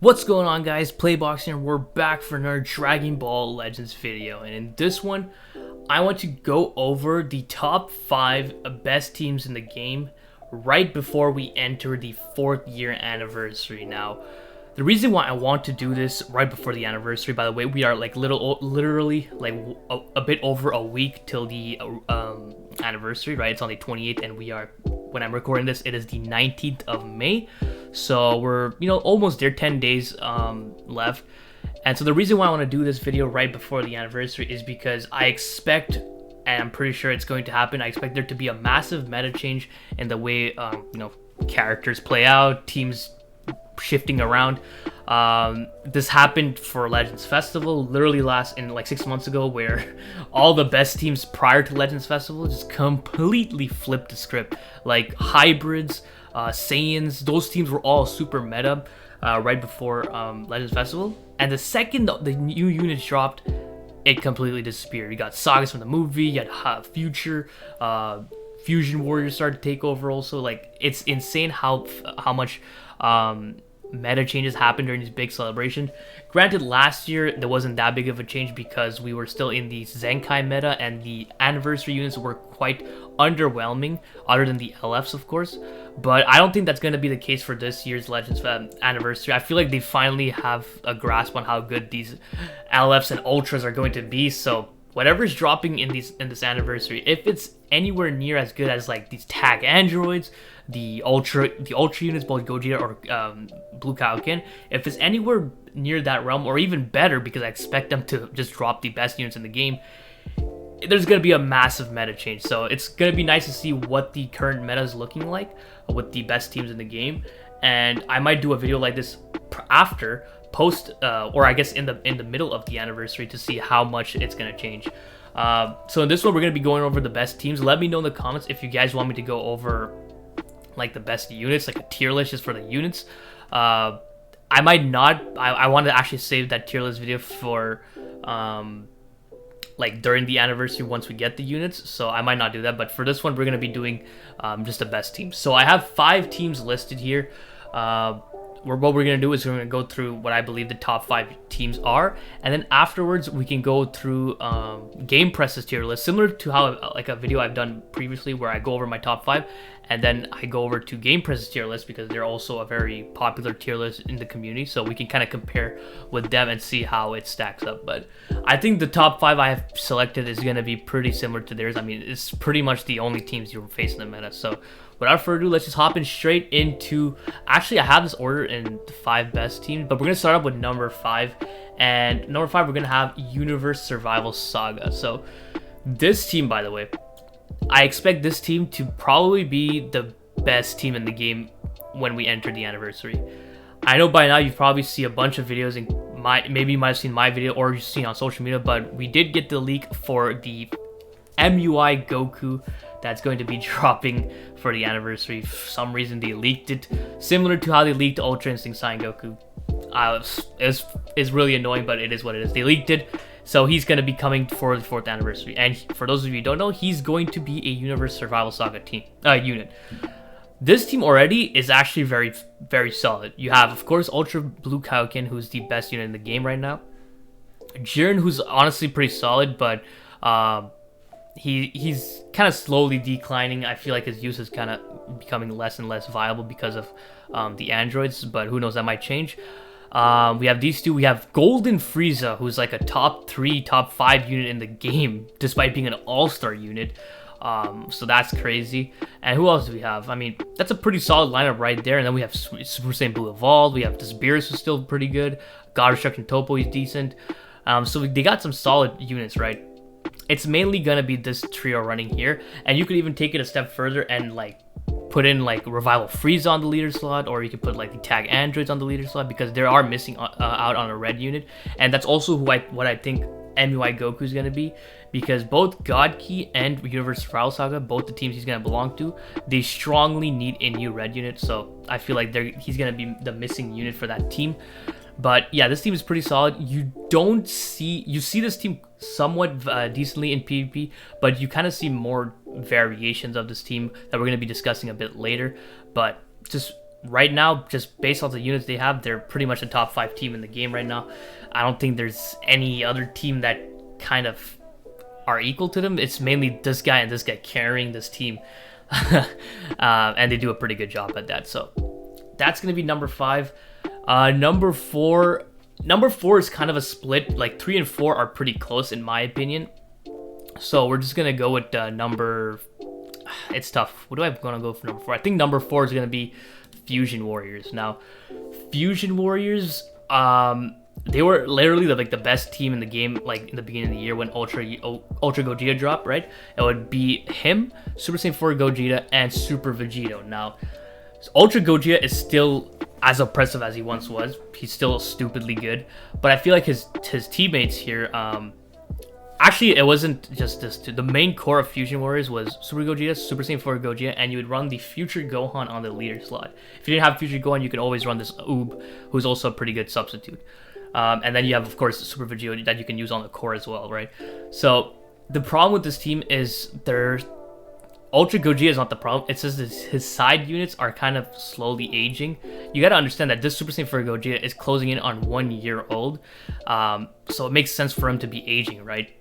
What's going on, guys? PlayBox here. We're back for another Dragon Ball Legends video, and in this one I want to go over the top 5 best teams in the game right before we enter the 4th year anniversary. Now, the reason why I want to do this right before the anniversary, by the way, we are like literally like a bit over a week till the anniversary, right? It's on the 28th, and we are, when I'm recording this, it is the 19th of May. So we're, almost there, 10 days left. And so the reason why I want to do this video right before the anniversary is because I expect, and I'm pretty sure it's going to happen, I expect there to be a massive meta change in the way, characters play out, teams shifting around. This happened for Legends Festival literally like 6 months ago, where all the best teams prior to Legends Festival just completely flipped the script. Like hybrids, Saiyans, those teams were all super meta right before Legends Festival, and the second the new units dropped, it completely disappeared. You got sagas from the movie, you had Future, Fusion Warriors started to take over also. Like, it's insane how much meta changes happened during this big celebration. Granted, last year there wasn't that big of a change because we were still in the Zenkai meta, and the anniversary units were quite underwhelming, other than the LFs, of course. But I don't think that's going to be the case for this year's Legends anniversary. I feel like they finally have a grasp on how good these LFs and Ultras are going to be. So whatever's dropping in this anniversary, if it's anywhere near as good as like these tag androids, the ultra units, both Gogeta or Blue Kaioken, if it's anywhere near that realm or even better, because I expect them to just drop the best units in the game, there's going to be a massive meta change. So it's going to be nice to see what the current meta is looking like with the best teams in the game. And I might do a video like this after post or I guess in the middle of the anniversary, to see how much it's going to change. So in this one, we're going to be going over the best teams. Let me know in the comments if you guys want me to go over like the best units, like a tier list just for the units. I might not. I want to actually save that tier list video for like during the anniversary once we get the units, so I might not do that. But for this one, we're going to be doing just the best teams. So I have 5 teams listed here. What we're going to do is we're going to go through what I believe the top 5 teams are, and then afterwards we can go through Gamepress's tier list, similar to how like a video I've done previously where I go over my top 5, and then I go over to Gamepress's tier list because they're also a very popular tier list in the community, so we can kind of compare with them and see how it stacks up. But I think the top 5 I have selected is going to be pretty similar to theirs. I mean, it's pretty much the only teams you'll face in the meta. So without further ado, let's just hop in straight into... Actually, I have this order in the 5 best teams, but we're going to start up with number 5. And number 5, we're going to have Universe Survival Saga. So this team, by the way, I expect this team to probably be the best team in the game when we enter the anniversary. I know by now you've probably seen a bunch of videos, and maybe you might have seen my video or you've seen on social media, but we did get the leak for the MUI Goku that's going to be dropping for the anniversary. For some reason they leaked it, similar to how they leaked Ultra Instinct Saiyan Goku. It's really annoying, but it is what it is. They leaked it, so he's going to be coming for the 4th anniversary. And for those of you who don't know, he's going to be a Universe Survival Saga unit. This team already is actually very, very solid. You have, of course, Ultra Blue Kaioken, who's the best unit in the game right now. Jiren, who's honestly pretty solid, but he's kind of slowly declining. I feel like his use is kind of becoming less and less viable because of the androids, but who knows, that might change. We have these two. We have Golden Frieza, who's like a top 3, top 5 unit in the game, despite being an all-star unit. So that's crazy. And who else do we have? I mean, that's a pretty solid lineup right there. And then we have Super Saiyan Blue Evolved. We have this Beerus, who's still pretty good. God Destruction Topo, he's decent. So they got some solid units, right? It's mainly gonna be this trio running here, and you could even take it a step further and like put in like Revival Frieza on the leader slot, or you could put like the tag androids on the leader slot, because they are missing out on a red unit. And that's also what I think MUI Goku is gonna be, because both God Key and Universe Survival Saga, both the teams he's gonna belong to, they strongly need a new red unit. So I feel like he's gonna be the missing unit for that team. But yeah, this team is pretty solid. You see this team somewhat decently in PvP, but you kind of see more variations of this team that we're going to be discussing a bit later. But just right now, just based off the units they have, they're pretty much a top 5 team in the game right now. I don't think there's any other team that kind of are equal to them. It's mainly this guy and this guy carrying this team. And they do a pretty good job at that. So that's going to be number 5. Number 4 is kind of a split. Like 3 and 4 are pretty close in my opinion. So we're just going to go with number... It's tough. What do I want to go for number 4? I think number 4 is going to be Fusion Warriors. Now, Fusion Warriors, they were literally the best team in the game, like in the beginning of the year when Ultra Gogeta dropped, right? It would be him, Super Saiyan 4 Gogeta, and Super Vegito. Now, Ultra Gogeta is still as impressive as he once was. He's still stupidly good, but I feel like his teammates here, actually, it wasn't just this two. The main core of Fusion Warriors was Super Gogeta, Super Saiyan 4 Gogeta, and you would run the Future Gohan on the leader slot. If you didn't have Future Gohan, you could always run this Oob, who's also a pretty good substitute. And then you have, of course, Super Vegito that you can use on the core as well, right? So the problem with this team is Ultra Gogeta is not the problem. It's just his side units are kind of slowly aging. You gotta understand that this Super Saiyan 4 Gogeta is closing in on 1 year old. So it makes sense for him to be aging, right?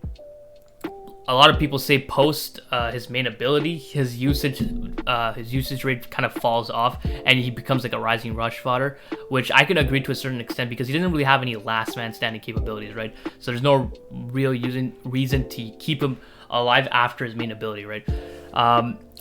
A lot of people say post his main ability, his usage rate kind of falls off, and he becomes like a rising rush fodder, which I can agree to a certain extent because he didn't really have any last man standing capabilities, right? So there's no real reason to keep him alive after his main ability, right?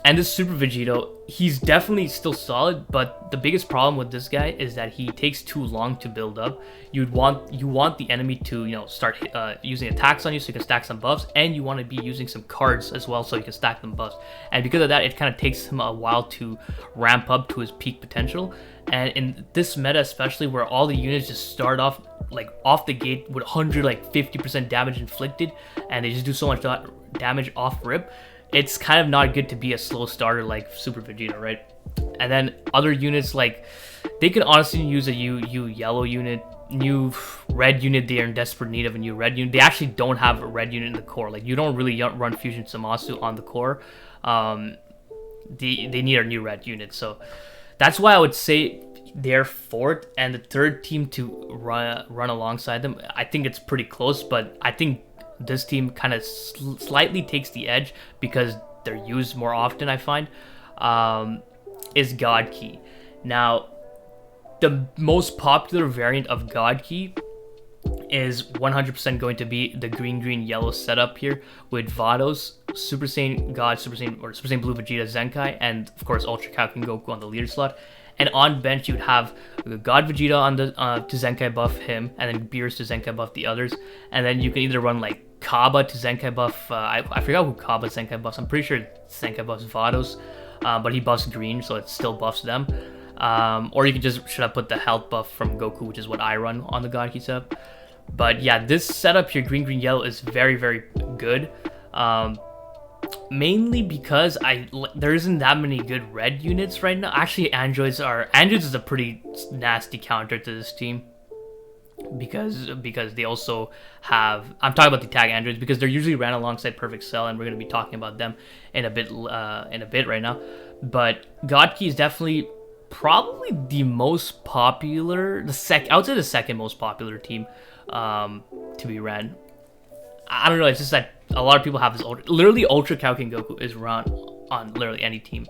And this Super Vegito, he's definitely still solid, but the biggest problem with this guy is that he takes too long to build up. You want the enemy to, start using attacks on you so you can stack some buffs, and you want to be using some cards as well so you can stack them buffs. And because of that, it kind of takes him a while to ramp up to his peak potential. And in this meta especially, where all the units just start off like off the gate with 50% damage inflicted, and they just do so much damage off rip, it's kind of not good to be a slow starter like Super Vegeta, right? And then other units, like, they could honestly use a new yellow unit, new red unit. They are in desperate need of a new red unit. They actually don't have a red unit in the core. Like, you don't really run Fusion Zamasu on the core. They need a new red unit. So that's why I would say they're 4th, and the 3rd team to run alongside them, I think it's pretty close, but I think this team kind of slightly takes the edge because they're used more often, I find, is God Key. Now, the most popular variant of God Key is 100% going to be the green-yellow setup here with Vados, Super Saiyan God, Super Saiyan Blue Vegeta Zenkai, and of course Ultra Captain Goku on the leader slot. And on bench, you'd have God Vegeta on the to Zenkai buff him, and then Beerus to Zenkai buff the others. And then you can either run like Kaba to Zenkai buff. I forgot who Kaba Zenkai buffs. I'm pretty sure Zenkai buffs Vados, but he buffs green, so it still buffs them. Or you can just should have put the health buff from Goku, which is what I run on the God Key setup. But yeah, this setup here, green, yellow, is very, very good. Mainly because there isn't that many good red units right now. Actually, Androids is a pretty nasty counter to this team because they also have, I'm talking about the tag Androids because they're usually ran alongside Perfect Cell, and we're going to be talking about them in a bit right now. But God Key is definitely probably the most popular, I would say the second most popular team to be ran. I don't know, it's just that a lot of people have this literally Ultra Kauken Goku is run on literally any team.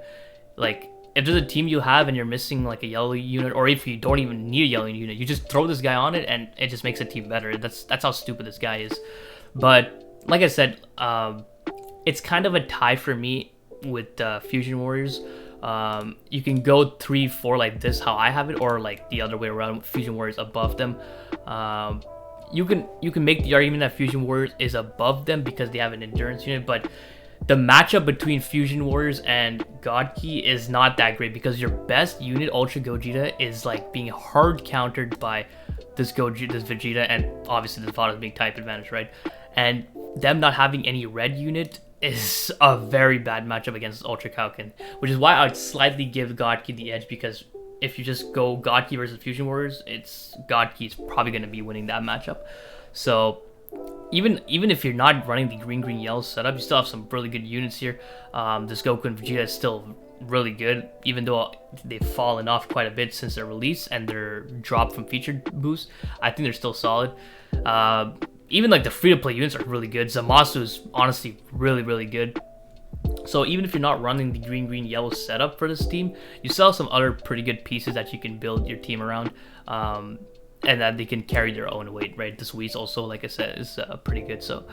Like, if there's a team you have and you're missing like a yellow unit, or if you don't even need a yellow unit, you just throw this guy on it and it just makes the team better. That's how stupid this guy is. But like I said, it's kind of a tie for me with Fusion Warriors. You can go 3-4 like this, how I have it, or like the other way around, Fusion Warriors above them. You can make the argument that Fusion Warriors is above them because they have an endurance unit, but the matchup between Fusion Warriors and God Key is not that great because your best unit, Ultra Gogeta, is like being hard countered by this Vegeta, and obviously this Vados being type advantage, right? And them not having any red unit is a very bad matchup against Ultra Kauken, which is why I would slightly give God Key the edge, because if you just go God Key versus Fusion Warriors, it's God Key's probably going to be winning that matchup. So even if you're not running the green yellow setup, you still have some really good units here. This Goku and Vegeta is still really good, even though they've fallen off quite a bit since their release and their drop from featured boost. I think they're still solid. Even like the free-to-play units are really good. Zamasu is honestly really good. So even if you're not running the green yellow setup for this team, you still have some other pretty good pieces that you can build your team around, and that they can carry their own weight, right? This Whis also, like I said, is pretty good. So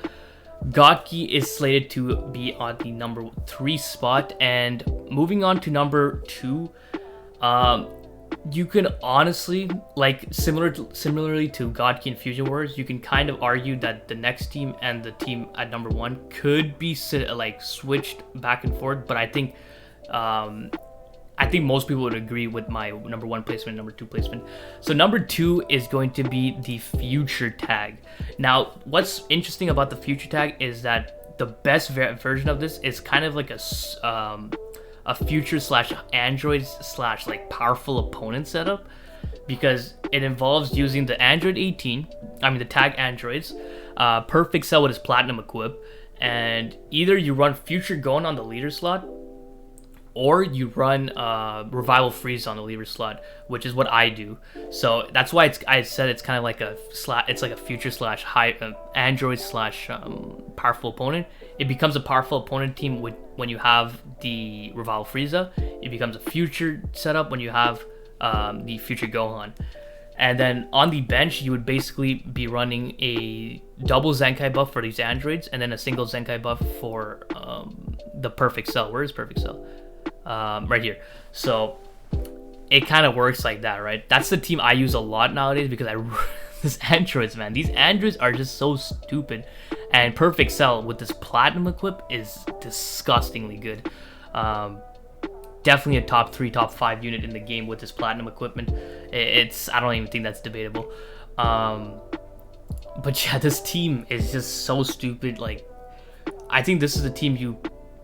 Gotki is slated to be on the number 3 spot, and moving on to number 2, you can honestly, like similarly to Gotki and Fusion Wars, you can kind of argue that the next team and the team at number 1 could be like switched back and forth, but I think most people would agree with my number 1 placement, number 2 placement. So number 2 is going to be the Future Tag. Now, what's interesting about the Future Tag is that the best version of this is kind of like a future / android / like powerful opponent setup, because it involves using the android 18, the tag androids, perfect cell with his platinum equip, and either you run Future Gon on the leader slot, or you run Revival Freeze on the leader slot, which is what I do. So that's why I said it's kind of like it's like a future / high android / powerful opponent. It becomes a powerful opponent team when you have the Revival Frieza. It becomes a future setup when you have the Future Gohan. And then on the bench, you would basically be running a double Zenkai buff for these androids, and then a single Zenkai buff for the Perfect Cell. Where is Perfect Cell? Right here. So it kind of works like that, right? That's the team I use a lot nowadays, because these androids, man, these androids are just so stupid. And Perfect Cell with this platinum equip is disgustingly good. Definitely a top 3, top 5 unit in the game with this platinum equipment. I don't even think that's debatable. But yeah, this team is just so stupid. Like, I think this is the team you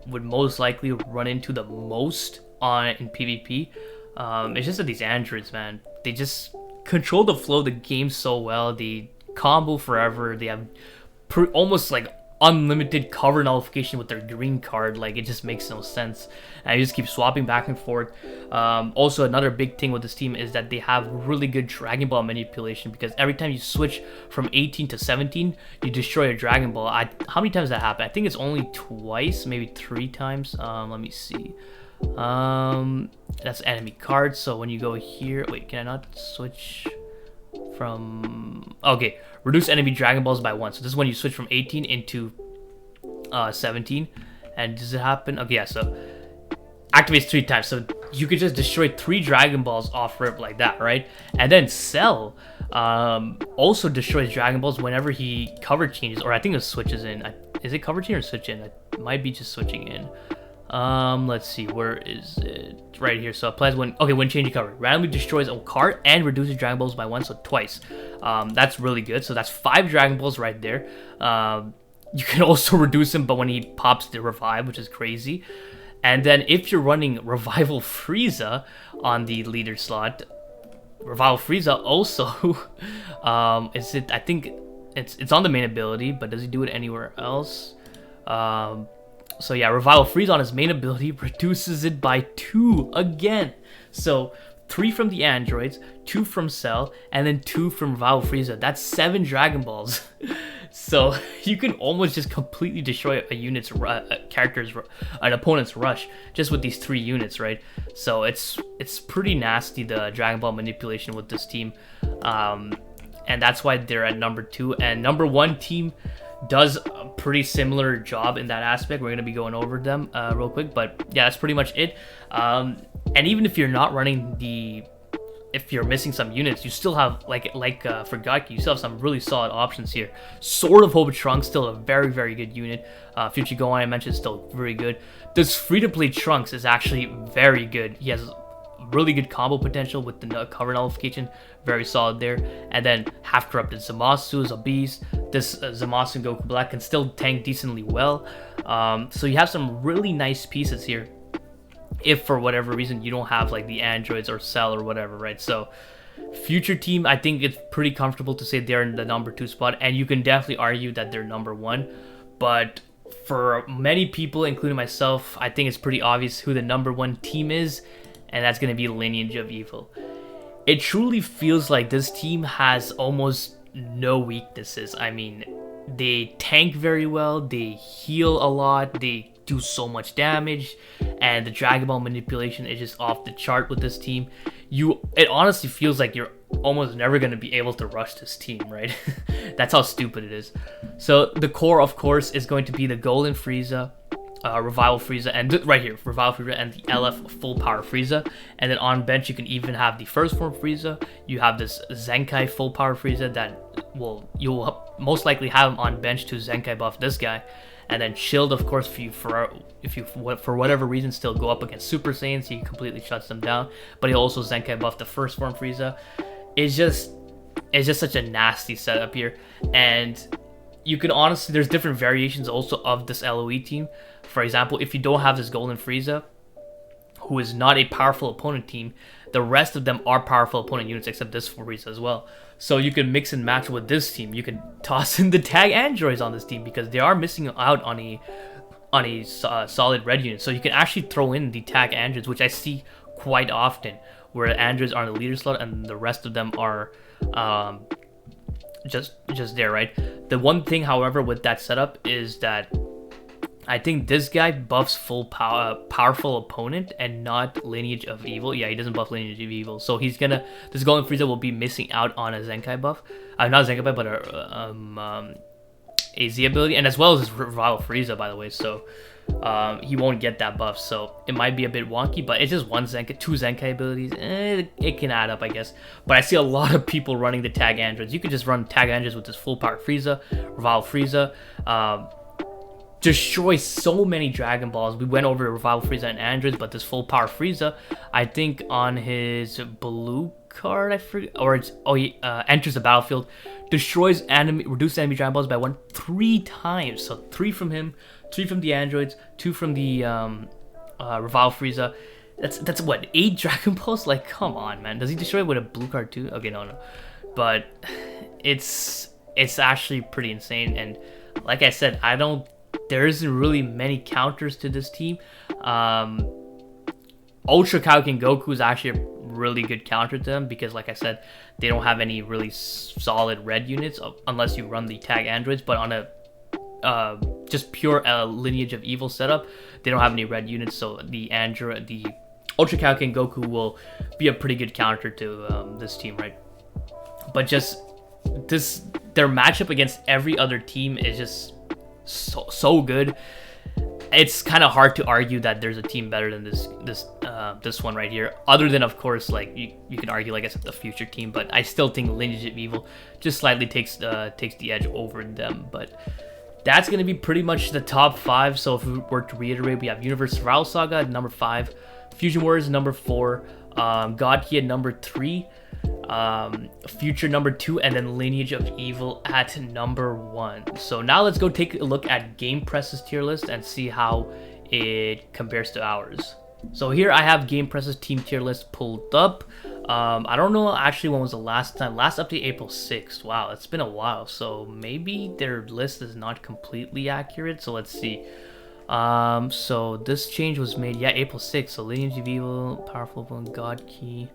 would most likely run into the most in PvP. It's just that these androids, man, they just control the flow of the game so well. They combo forever. They have almost like unlimited cover nullification with their green card. Like, it just makes no sense, and you just keep swapping back and forth. Also, another big thing with this team is that they have really good Dragon Ball manipulation, because every time you switch from 18 to 17, you destroy a Dragon Ball. How many times that happened? I think it's only twice, maybe 3 times. Let me see. That's enemy cards. So when you go here, wait, can I not switch from? Okay, reduce enemy Dragon Balls by 1. So this is when you switch from 18 into 17. And does it happen? Okay, yeah, so activates 3 times. So you could just destroy 3 Dragon Balls off rip like that, right? And then Cell also destroys Dragon Balls whenever he cover changes, or I think it switches in. Is it cover change or switch in? It might be just switching in. Let's see, where is it? Right here. So applies when changing cover. Randomly destroys a card and reduces Dragon Balls by 1, so twice. That's really good. So that's 5 Dragon Balls right there. You can also reduce him, but when he pops the revive, which is crazy. And then if you're running Revival Frieza on the leader slot, Revival Frieza also I think it's on the main ability, but does he do it anywhere else? So yeah, Revival Freeze on his main ability reduces it by 2 again. So 3 from the androids, 2 from Cell, and then 2 from Revival Frieza. That's 7 Dragon Balls. So you can almost just completely destroy an opponent's rush just with these 3 units, right? So it's pretty nasty, the Dragon Ball manipulation with this team, and that's why they're at number 2. And number 1 team does a pretty similar job in that aspect. We're going to be going over them real quick, but yeah, that's pretty much it. And even if you're not running if you're missing some units, you still have, like for Gaki, you still have some really solid options here. Sword of Hope Trunks, still a very good unit. Future Gohan, I mentioned, still very good. This free-to-play Trunks is actually very good. He has really good combo potential with the cover nullification, very solid there. And then half corrupted Zamasu is a beast. This Zamasu and Goku Black can still tank decently well. So you have some really nice pieces here, if for whatever reason you don't have like the androids or Cell or whatever, right? So future team, I think it's pretty comfortable to say they're in the number 2 spot, and you can definitely argue that they're number 1. But for many people, including myself, I think it's pretty obvious who the #1 team is, and that's going to be Lineage of Evil. It truly feels like this team has almost no weaknesses. I mean, they tank very well, they heal a lot, they do so much damage, and the Dragon Ball manipulation is just off the chart with this team. It honestly feels like you're almost never going to be able to rush this team, right? That's how stupid it is. So the core, of course, is going to be the Golden Frieza, Revival Frieza, and right here, Revival Frieza, and the LF Full Power Frieza. And then on bench, you can even have the First Form Frieza. You have this Zenkai Full Power Frieza that you'll most likely have him on bench to Zenkai buff this guy. And then Shield, of course, if you for whatever reason still go up against Super Saiyans, he completely shuts them down. But he'll also Zenkai buff the First Form Frieza. It's just such a nasty setup here, and you can honestly, there's different variations also of this LOE team. For example, if you don't have this Golden Frieza, who is not a powerful opponent team, the rest of them are powerful opponent units except this Frieza as well. So you can mix and match with this team. You can toss in the tag androids on this team because they are missing out on a solid red unit. So you can actually throw in the tag androids, which I see quite often, where the androids are in the leader slot and the rest of them are just there, right? The one thing, however, with that setup is that I think this guy buffs full powerful opponent and not Lineage of Evil. Yeah, he doesn't buff Lineage of Evil, so this Golden Frieza will be missing out on a Zenkai buff, not a Zenkai buff, but a Z ability, and as well as his Revival Frieza, by the way. So he won't get that buff, so it might be a bit wonky, but it's just one Zenkai, two Zenkai abilities. It can add up, I guess. But I see a lot of people running the tag androids. You could just run tag androids with this full power Frieza, Revival Frieza, destroy so many Dragon Balls. We went over Revival Frieza and androids, but this full power Frieza, I think on his blue card, I forget, or it's enters the battlefield, destroys reduces enemy Dragon Balls by 3 times. So 3 from him, 3 from the androids, 2 from the Revival Frieza. That's what, 8 Dragon Balls? Like, come on, man. Does he destroy it with a blue card too? Okay, no. But it's actually pretty insane. And like I said, there isn't really many counters to this team. Ultra Kaioken Goku is actually a really good counter to them because, like I said, they don't have any really solid red units unless you run the tag androids. But on a just pure Lineage of Evil setup, they don't have any red units, so the Ultra Kaioken Goku will be a pretty good counter to this team, right? But just their matchup against every other team is just so good. It's kind of hard to argue that there's a team better than this one right here, other than, of course, like you can argue, like I said, the future team, but I still think Lineage of Evil just slightly takes the edge over them. But that's going to be pretty much the top 5. So if we were to reiterate, we have Universe Survival Saga at number 5, Fusion Warriors number 4, God Key at number 3, Future number 2, and then Lineage of Evil at number 1. So now let's go take a look at Gamepress's tier list and see how it compares to ours. So here I have Gamepress's team tier list pulled up. I don't know actually when was the last update, April 6th. Wow, it's been a while, so maybe their list is not completely accurate. So let's see. So this change was made, yeah, April 6th. So Lineage of Evil, Powerful One, God Key,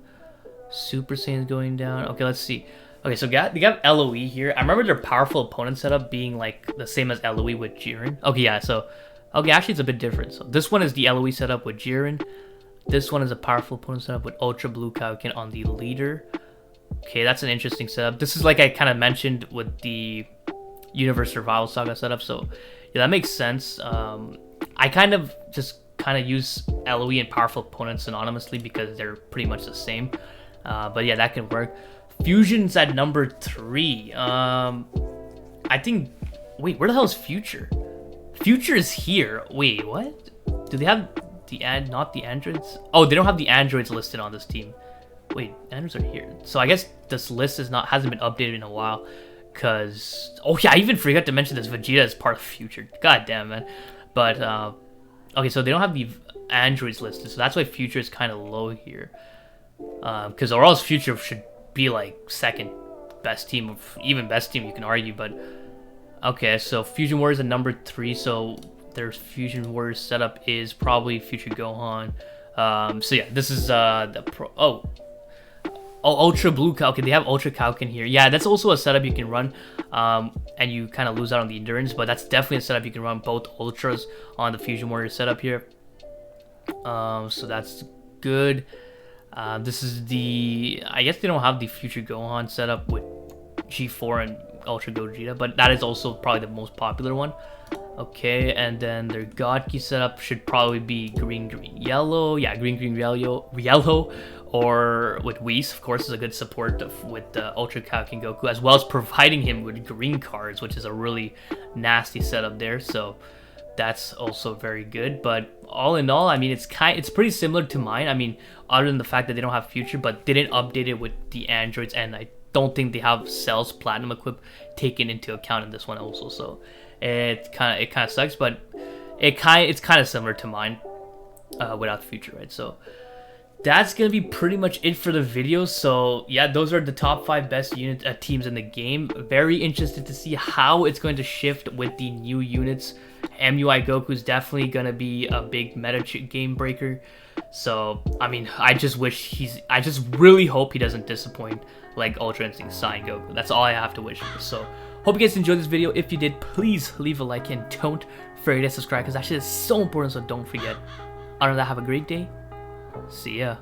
Super Saiyan's going down. Okay, let's see. Okay, so they got LOE here. I remember their powerful opponent setup being like the same as LOE with Jiren. Okay, yeah, so okay, actually it's a bit different. So this one is the LOE setup with Jiren. This one is a powerful opponent setup with Ultra Blue Kaioken on the leader. Okay, that's an interesting setup. This is like I kind of mentioned with the Universe Survival Saga setup. So yeah, that makes sense. I kind of use LOE and powerful opponents synonymously because they're pretty much the same. But yeah, that can work. Fusion's at number 3. I think. Wait, where the hell is Future? Future is here. Wait, what? Do they have not the androids? Oh, they don't have the androids listed on this team. Wait, androids are here. So I guess this list hasn't been updated in a while. Cause yeah, I even forgot to mention this. Vegeta is part of Future. God damn, man. But okay, so they don't have the androids listed, so that's why Future is kind of low here. Because or else Future should be like second best team, or even best team, you can argue. But Okay, so Fusion Warriors at number 3, so their Fusion Warriors setup is probably Future Gohan. So yeah, this is the pro. Ultra Blue Cow. Okay, they have Ultra Kalkin here. Yeah, that's also a setup you can run, and you kind of lose out on the endurance, but that's definitely a setup you can run both Ultras on the Fusion Warrior setup here. So that's good. This is the. I guess they don't have the Future Gohan setup with G4 and Ultra Gogeta, but that is also probably the most popular one. Okay, and then their God Key setup should probably be green, yellow. Yeah, green, yellow, or with Whis, of course, is a good support with Ultra Kalkin Goku, as well as providing him with green cards, which is a really nasty setup there. So that's also very good. But all in all, I mean, it's pretty similar to mine. I mean, other than the fact that they don't have Future, but they didn't update it with the androids, and I don't think they have Cell's Platinum equip taken into account in this one also. So it kind of sucks, but it's kind of similar to mine without Future, right? So that's gonna be pretty much it for the video. So yeah, those are the top 5 best teams in the game. Very interested to see how it's going to shift with the new units. MUI Goku is definitely gonna be a big meta game breaker. So I mean, I just really hope he doesn't disappoint like Ultra Instinct Saiyan Goku. That's all I have to wish for. So hope you guys enjoyed this video. If you did, please leave a like and don't forget to subscribe, because that shit is so important, so don't forget. Other than that, have a great day. See ya.